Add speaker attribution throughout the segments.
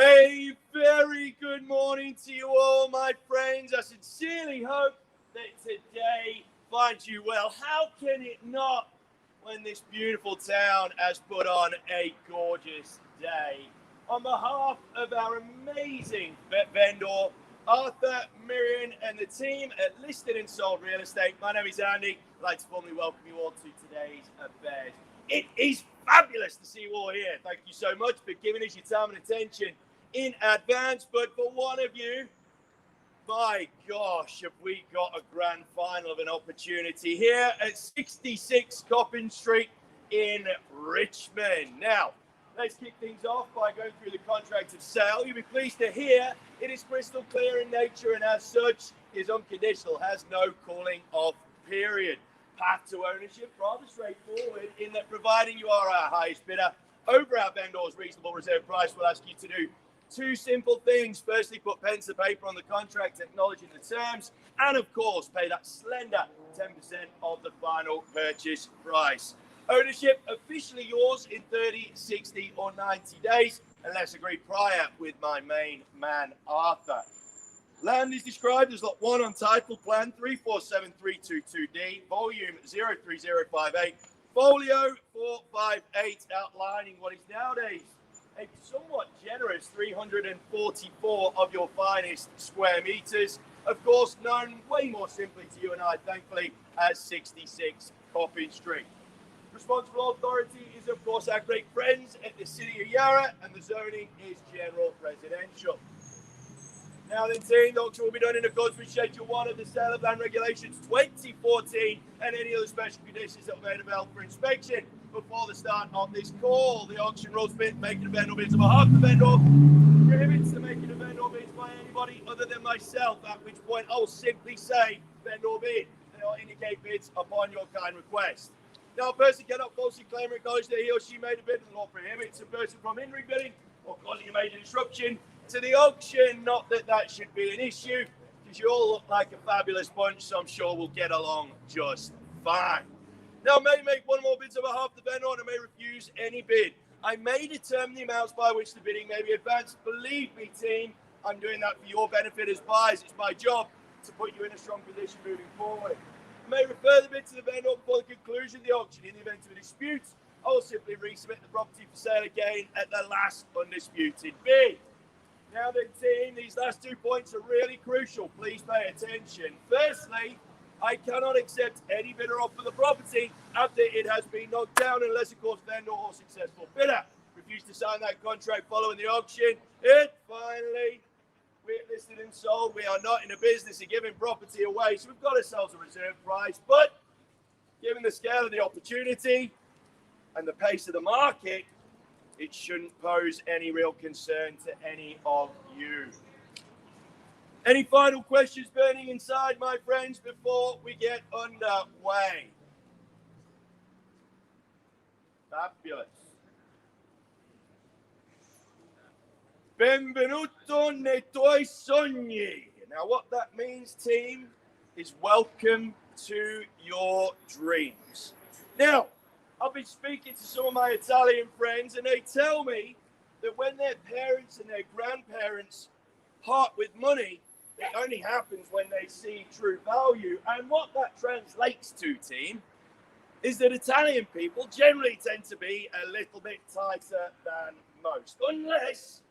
Speaker 1: A very good morning to you all, my friends. I sincerely hope that today finds you well. How can it not when this beautiful town has put on a gorgeous day? On behalf of our amazing vendor, Arthur, Miriam, and the team at Listed and Sold Real Estate, my name is Andy. I'd like to formally welcome you all to today's event. It is fabulous to see you all here. Thank you so much for giving us your time and attention in advance. But for one of you, my gosh, have we got a grand final of an opportunity here at 66 Coppin Street in Richmond. Now, let's kick things off by going through the contract of sale. You'll be pleased to hear it is crystal clear in nature and as such is unconditional, has no cooling off period. Path to ownership, rather straightforward in that providing you are our highest bidder over our vendor's reasonable reserve price, we'll ask you to do two simple things. Firstly, put pen to paper on the contract, acknowledging the terms, and of course, pay that slender 10% of the final purchase price. Ownership officially yours in 30, 60, or 90 days, unless agreed prior with my main man, Arthur. Land is described as Lot 1 on title plan 347322D, volume 03058, folio 458, outlining what is nowadays a somewhat generous 344 of your finest square meters. Of course, known way more simply to you and I, thankfully, as 66 Coppin Street. Responsible authority is, of course, our great friends at the City of Yarra, and the zoning is general residential. Now then, team, the auction will be done in accordance with Schedule 1 of the Sale of Land Regulations 2014 and any other special conditions that were made available for inspection before the start of this call. The auction rules permit making of vendor bids on behalf of the vendor, prohibits the making of vendor bids by anybody other than myself, at which point I'll simply say vendor bid. They will indicate bids upon your kind request. Now, a person cannot falsely claim or acknowledge that he or she made a bid, and the law prohibits a person from hindering bidding or causing a major disruption to the auction. Not that that should be an issue, because you all look like a fabulous bunch, so I'm sure we'll get along just fine. Now, I may make one more bid on behalf of the vendor, and I may refuse any bid. I may determine the amounts by which the bidding may be advanced. Believe me, team, I'm doing that for your benefit as buyers. It's my job to put you in a strong position moving forward. I may refer the bid to the vendor before the conclusion of the auction. In the event of a dispute, I will simply resubmit the property for sale again at the last undisputed bid. Now then, team, these last 2 points are really crucial. Please pay attention. Firstly, I cannot accept any bidder offer the property after it has been knocked down unless, of course, vendor or successful bidder refused to sign that contract following the auction. And finally, we're listed and sold. We are not in a business of giving property away, so we've got ourselves a reserve price. But given the scale of the opportunity and the pace of the market, it shouldn't pose any real concern to any of you. Any final questions burning inside, my friends, before we get underway? Fabulous. Benvenuto nei tuoi sogni. Now, what that means, team, is welcome to your dreams. Now, I've been speaking to some of my Italian friends, and they tell me that when their parents and their grandparents part with money, it only happens when they see true value. And what that translates to, team, is that Italian people generally tend to be a little bit tighter than most, unless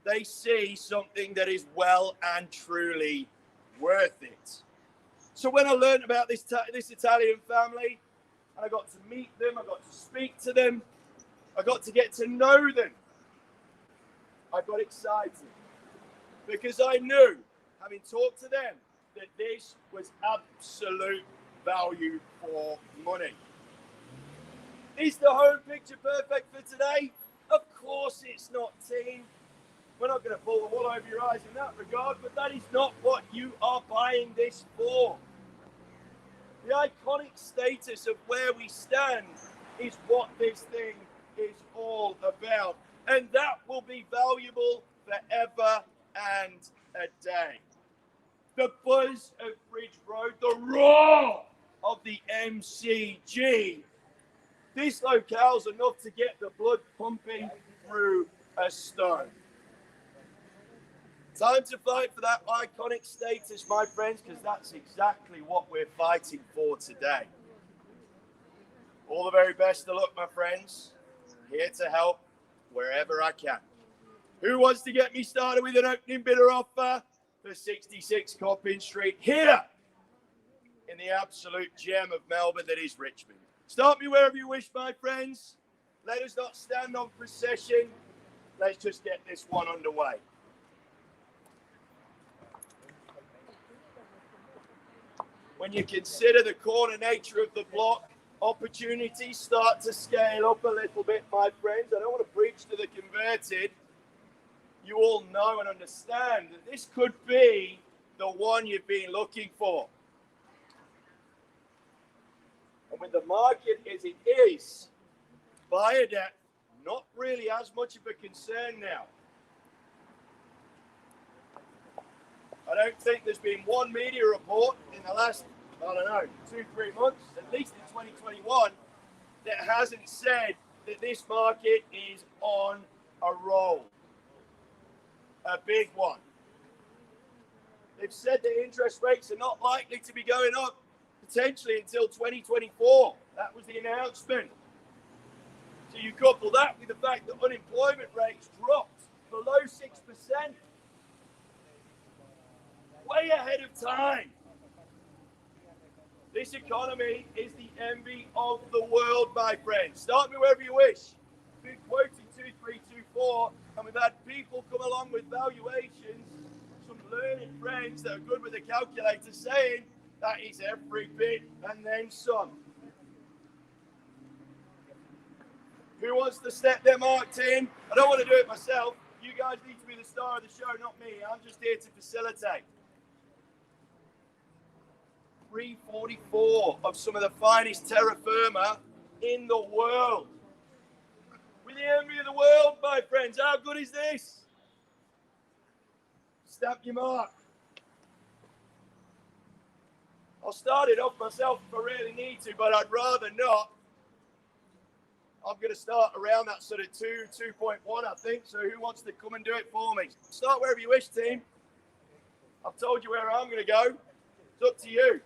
Speaker 1: they see something that is well and truly worth it. So when I learned about this Italian family, and I got to meet them, I got to speak to them, I got to get to know them, I got excited because I knew, having talked to them, that this was absolute value for money. Is the home picture perfect for today? Of course it's not, team. We're not going to pull the wool over your eyes in that regard, but that is not what you are buying this for. The iconic status of where we stand is what this thing is all about. And that will be valuable forever and a day. The buzz of Bridge Road, the roar of the MCG. This locale's enough to get the blood pumping through a stone. Time to fight for that iconic status, my friends, because that's exactly what we're fighting for today. All the very best of luck, my friends. Here to help wherever I can. Who wants to get me started with an opening bidder offer for 66 Coppin Street here in the absolute gem of Melbourne that is Richmond? Start me wherever you wish, my friends. Let us not stand on procession. Let's just get this one underway. When you consider the corner nature of the block, opportunities start to scale up a little bit, my friends. I don't want to preach to the converted. You all know and understand that this could be the one you've been looking for. And with the market as it is, buyer depth, not really as much of a concern now. I don't think there's been one media report in the last, 2-3 months, at least in 2021, that hasn't said that this market is on a roll. A big one. They've said that interest rates are not likely to be going up potentially until 2024. That was the announcement. So you couple that with the fact that unemployment rates dropped below 6%. Way ahead of time. This economy is the envy of the world, my friends. Start me wherever you wish. Been quoting 2324, and we've had people come along with valuations, some learned friends that are good with a calculator saying that is every bit and then some. Who wants to step their marked in? I don't want to do it myself. You guys need to be the star of the show, not me. I'm just here to facilitate. 344 of some of the finest terra firma in the world. We're the envy of the world, my friends. How good is this? Stamp your mark. I'll start it off myself if I really need to, but I'd rather not. I'm going to start around that sort of 2.1, I think. So who wants to come and do it for me? Start wherever you wish, team. I've told you where I'm going to go. It's up to you.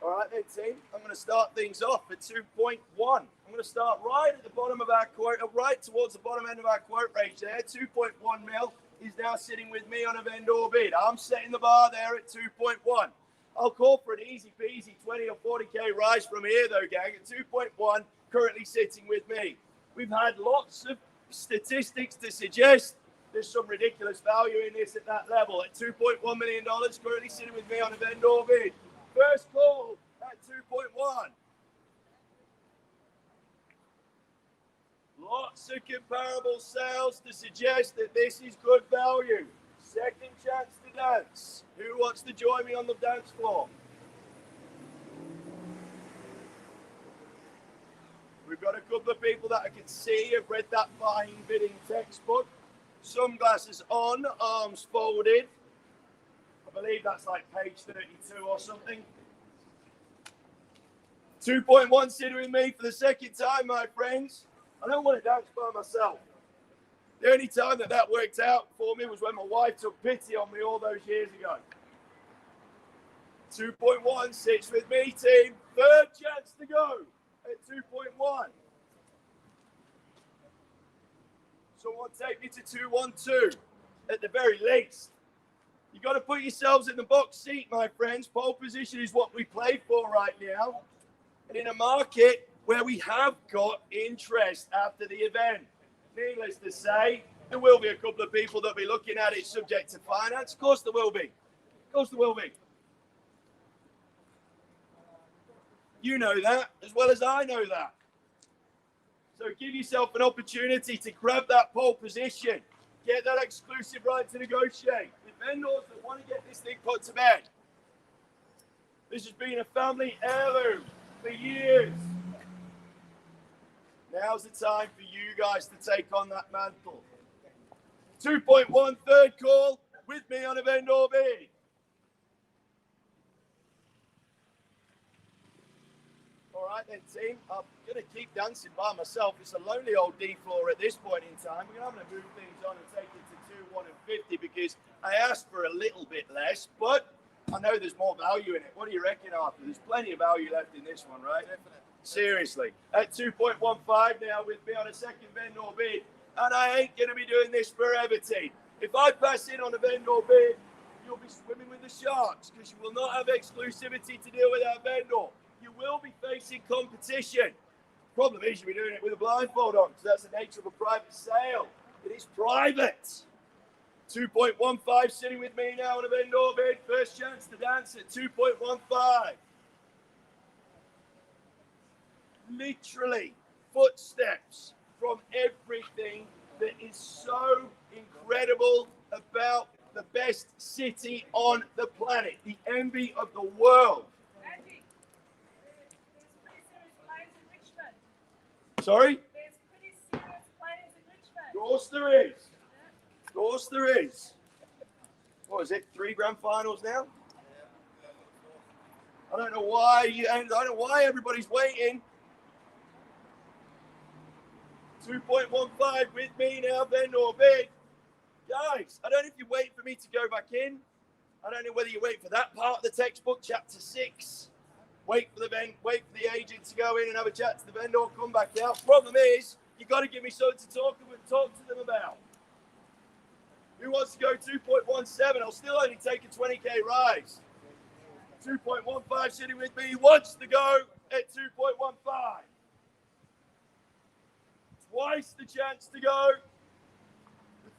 Speaker 1: All right then, team. I'm going to start things off at 2.1. I'm going to start right at the bottom of our quote, right towards the bottom end of our quote range there. 2.1 mil is now sitting with me on a vendor bid. I'm setting the bar there at 2.1. I'll call for an easy peasy 20 or 40k rise from here though, gang. At 2.1, currently sitting with me. We've had lots of statistics to suggest there's some ridiculous value in this at that level. At $2.1 million, currently sitting with me on a vendor bid. First call at 2.1. Lots of comparable sales to suggest that this is good value. Second chance to dance. Who wants to join me on the dance floor? We've got a couple of people that I can see have read that buying bidding textbook. Sunglasses on, arms folded. I believe that's like page 32 or something. 2.1 sitting with me for the second time, my friends. I don't want to dance by myself. The only time that worked out for me was when my wife took pity on me all those years ago. 2.1 sits with me, team. Third chance to go at 2.1. Someone take me to 212 at the very least. You got to put yourselves in the box seat, my friends. Pole position is what we play for right now. And in a market where we have got interest after the event, needless to say, there will be a couple of people that will be looking at it subject to finance. Of course there will be. Of course there will be. You know that as well as I know that. So give yourself an opportunity to grab that pole position. Get that exclusive right to negotiate. The vendors that want to get this thing put to bed. This has been a family heirloom for years. Now's the time for you guys to take on that mantle. 2.1 third call with me on a vendor bid. All Right then, team, I'm going to keep dancing by myself. It's a lonely old D floor at this point in time. We're going to move things on and take it to 2, 1 and 50 because I asked for a little bit less, but I know there's more value in it. What do you reckon, Arthur? There's plenty of value left in this one, right? Definitely. Seriously. At 2.15 now with me on a second vendor bid, and I ain't going to be doing this forever, team. If I pass in on a vendor bid, you'll be swimming with the sharks because you will not have exclusivity to deal with that vendor. You will be facing competition. Problem is, you'll be doing it with a blindfold on because that's the nature of a private sale. It is private. 2.15 sitting with me now on a vendor bid. First chance to dance at 2.15. Literally footsteps from everything that is so incredible about the best city on the planet, the envy of the world.
Speaker 2: Andy, there's pretty serious players in Richmond.
Speaker 1: Sorry?
Speaker 2: There's pretty serious players in Richmond.
Speaker 1: Of course there is. Of course there is. What is it? 3 grand finals now? I don't know why everybody's waiting. 2.15 with me now, vendor bid. Guys, I don't know if you're waiting for me to go back in. I don't know whether you're waiting for that part of the textbook, chapter 6. Wait for the agent to go in and have a chat to the vendor, come back out. Problem is, you've got to give me something to talk to them about. Who wants to go 2.17? I'll still only take a 20k rise. 2.15 sitting with me wants to go at 2.15. Twice the chance to go.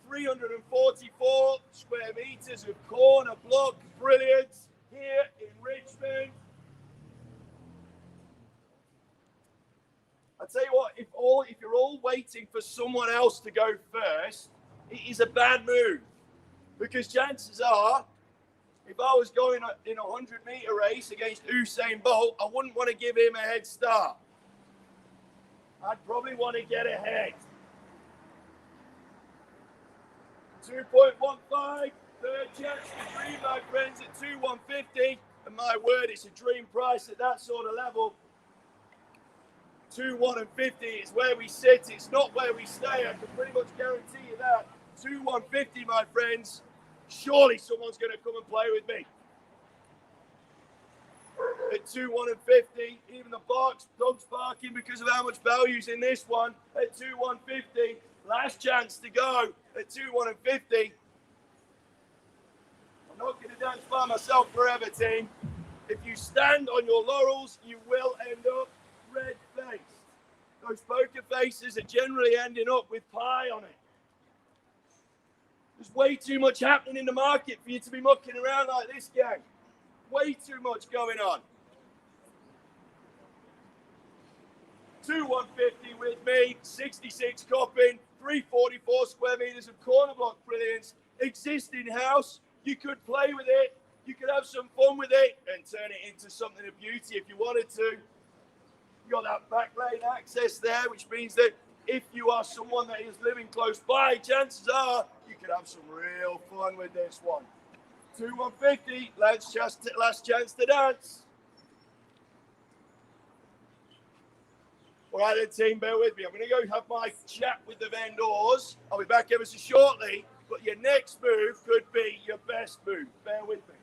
Speaker 1: 344 square meters of corner block brilliance here in Richmond. I tell you what, if you're all waiting for someone else to go first, it is a bad move because chances are, if I was going in a 100-meter race against Usain Bolt, I wouldn't want to give him a head start. I'd probably want to get ahead. 2.15, third chance to dream, my friends, at 2.150. And my word, it's a dream price at that sort of level. 2.150 is where we sit. It's not where we stay. I can pretty much guarantee you that. 2.150, my friends. Surely someone's going to come and play with me. At 2.150, even the dog's barking because of how much value's in this one. At 2.150, last chance to go at 2.150. I'm not going to dance by myself forever, team. If you stand on your laurels, you will end up red-faced. Those poker faces are generally ending up with pie on it. There's way too much happening in the market for you to be mucking around like this, gang. Way too much going on. 2.150 with me, 66 copping, 344 square meters of corner block brilliance, existing house. You could play with it, you could have some fun with it and turn it into something of beauty if you wanted to. You got that back lane access there, which means that if you are someone that is living close by, chances are you could have some real fun with this one. 2.150, last chance to dance. All right, then, team, bear with me. I'm going to go have my chat with the vendors. I'll be back ever so shortly, but your next move could be your best move. Bear with me.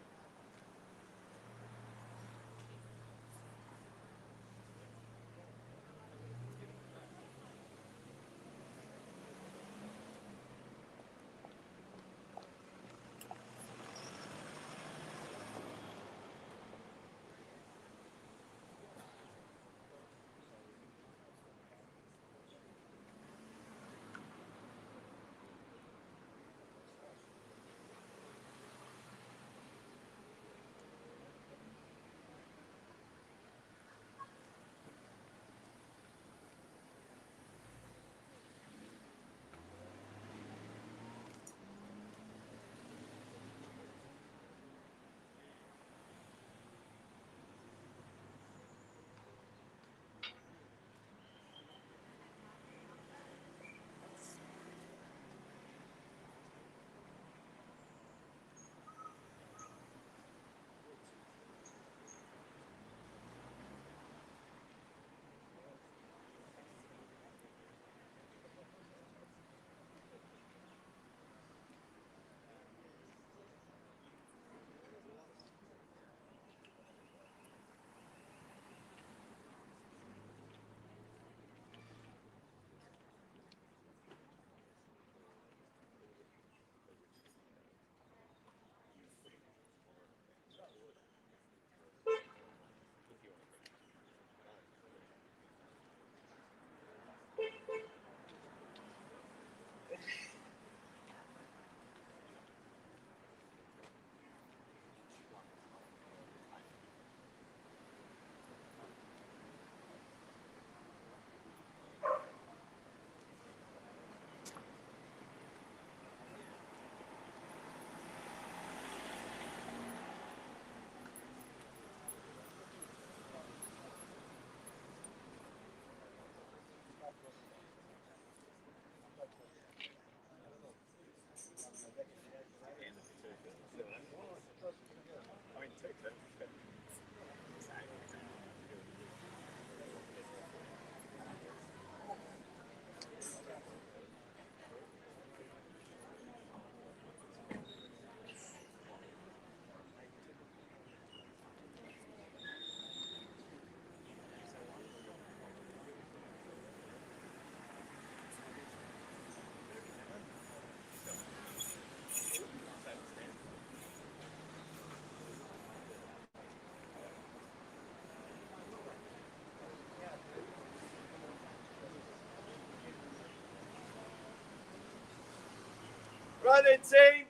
Speaker 1: Right then, team,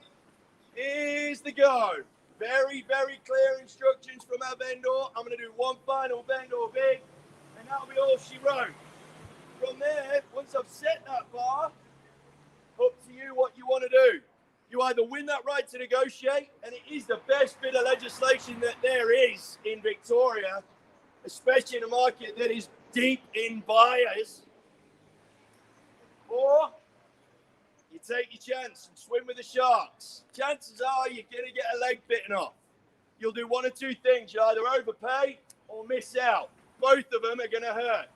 Speaker 1: here's the go. Very, very clear instructions from our vendor. I'm going to do one final vendor bid, and that'll be all she wrote. From there, once I've set that bar, up to you what you want to do. You either win that right to negotiate, and it is the best bit of legislation that there is in Victoria, especially in a market that is deep in buyers, or you take your chance and swim with the sharks. Chances are you're going to get a leg bitten off. You'll do one or two things. You either overpay or miss out. Both of them are going to hurt.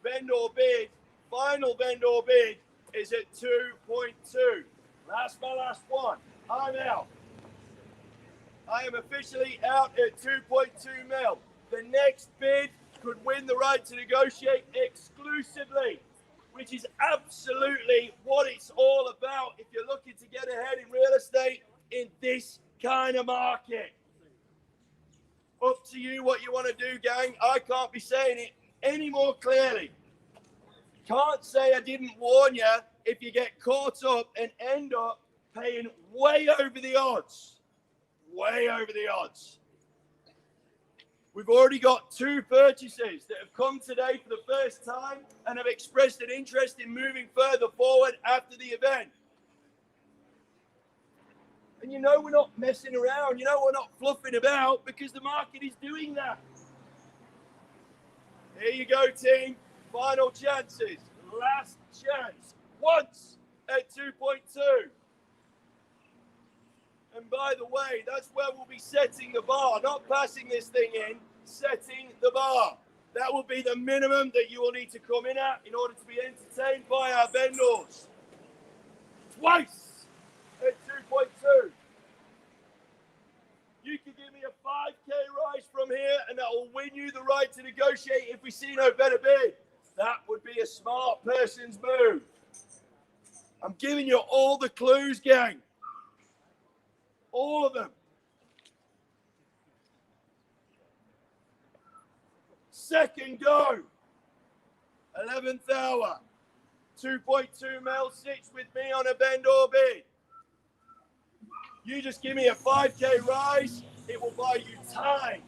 Speaker 1: Vendor bid, final vendor bid is at 2.2. My last one. I'm out. I am officially out at 2.2 mil. The next bid could win the right to negotiate exclusively, which is absolutely what it's all about if you're looking to get ahead in real estate in this kind of market. Up to you what you want to do, gang. I can't be saying it any more clearly. Can't say I didn't warn you if you get caught up and end up paying way over the odds. Way over the odds. We've already got 2 purchasers that have come today for the first time and have expressed an interest in moving further forward after the event. And you know we're not messing around. You know we're not fluffing about because the market is doing that. Here you go, team. Final chances. Last chance. Once at 2.2. And by the way, that's where we'll be setting the bar. Not passing this thing in, setting the bar. That will be the minimum that you will need to come in at in order to be entertained by our vendors. Twice at 2.2. You can give me a 5K rise from here and that will win you the right to negotiate if we see no better bid. That would be a smart person's move. I'm giving you all the clues, gang. All of them. Second go. 11th hour. 2.2 mil sits with me on a vendor bid. You just give me a 5K rise, it will buy you time.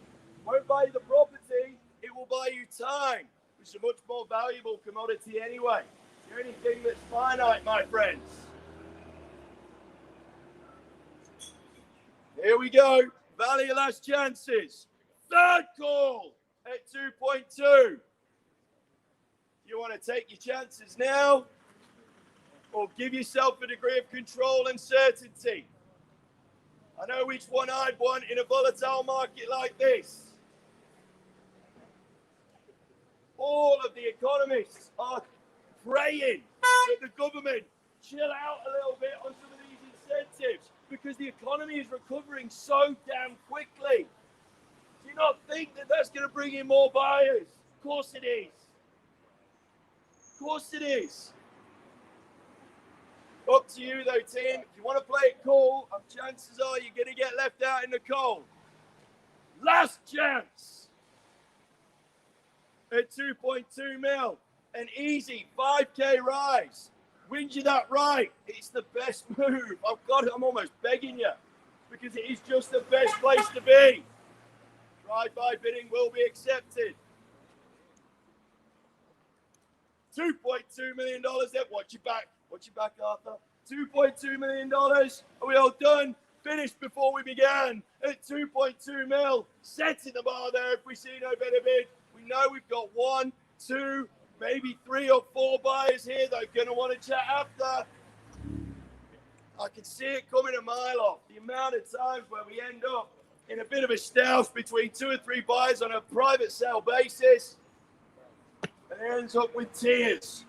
Speaker 1: Won't buy you the property, it will buy you time, which is a much more valuable commodity anyway. The only thing that's finite, my friends. Here we go. Valley of last chances. Third call at 2.2. You want to take your chances now or give yourself a degree of control and certainty? I know which one I'd want in a volatile market like this. All of the economists are praying that the government chill out a little bit on some of these incentives because the economy is recovering so damn quickly. Do you not think that that's going to bring in more buyers? Of course it is. Of course it is. Up to you though, team. If you want to play it cool, chances are you're going to get left out in the cold. Last chance at 2.2 mil. An easy 5K rise. Wins you that right. It's the best move. Oh God, I'm almost begging you because it is just the best place to be. Drive-by bidding will be accepted. $2.2 million. Watch your back. Watch your back, Arthur. $2.2 million. Are we all done? Finished before we began at 2.2 mil. Setting the bar there if we see no better bid. We know we've got 1, 2, maybe 3 or 4 buyers here that are going to want to chat after. I can see it coming a mile off. The amount of times where we end up in a bit of a stoush between 2 or 3 buyers on a private sale basis. And it ends up with tears.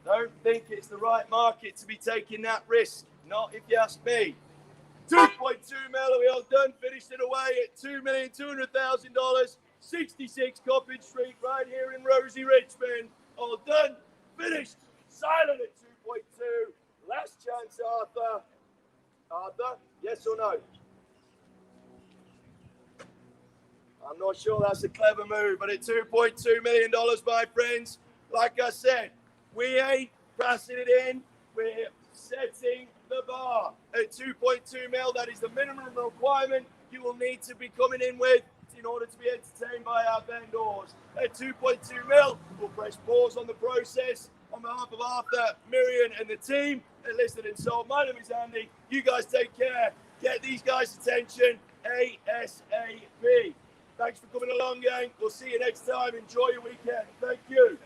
Speaker 1: Don't think it's the right market to be taking that risk. Not if you ask me. 2.2 mil, are we all done? Finished it away at $2,200,000. 66 Coppage Street, right here in Rosie, Richmond. All done, finished, silent at 2.2. Last chance, Arthur. Arthur, yes or no? I'm not sure that's a clever move, but at $2.2 million, my friends, like I said, we ain't passing it in. We're setting the bar at 2.2 mil. That is the minimum requirement you will need to be coming in with in order to be entertained by our vendors. At 2.2 mil, we'll press pause on the process. On behalf of Arthur, Miriam, and the team at Listed and Sold, my name is Andy. You guys take care. Get these guys' attention ASAP. Thanks for coming along, gang. We'll see you next time. Enjoy your weekend. Thank you.